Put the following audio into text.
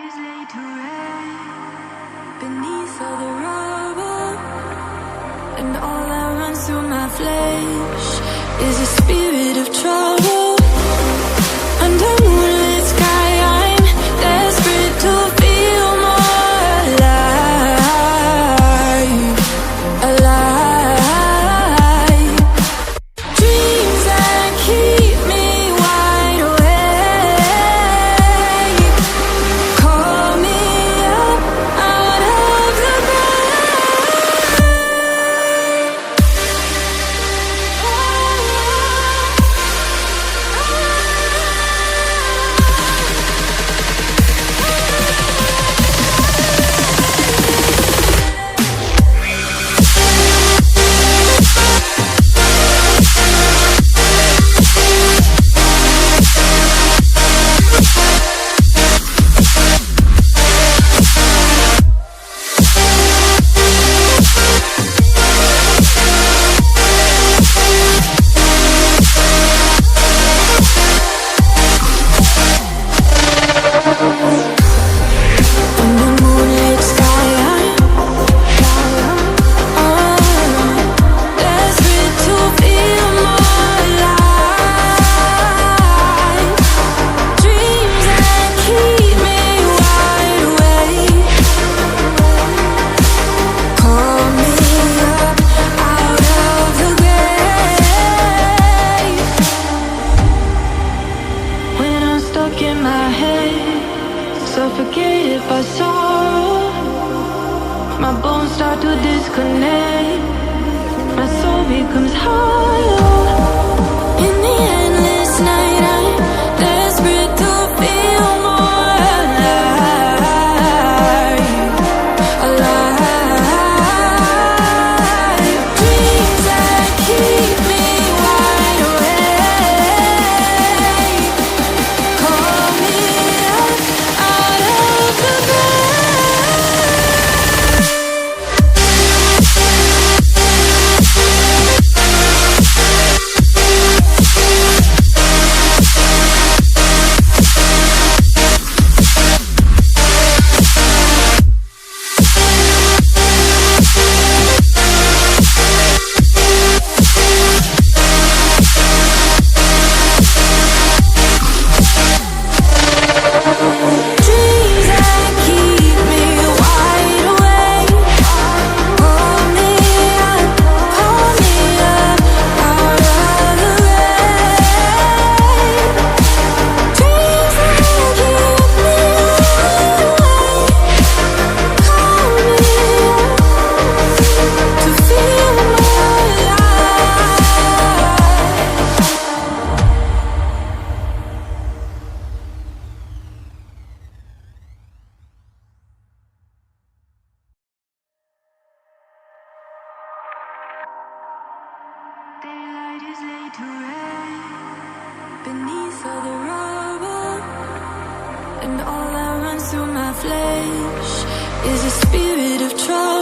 is laid to rest beneath all the rubble, and all that runs through my flesh is a spirit of trouble. Under moonlit sky, I'm desperate to feel more alive, alive. Dreams that keep me wide awake, call me up out of the suffocated by sorrow. My bones start to disconnect. My soul becomes hollow. In the endless night, I'm desperate to feel more alive, alive. Dreams that keep me wide awake, call me up out of the daylight is laid to rest beneath all the rubble, and all that runs through my flesh is a spirit of trouble.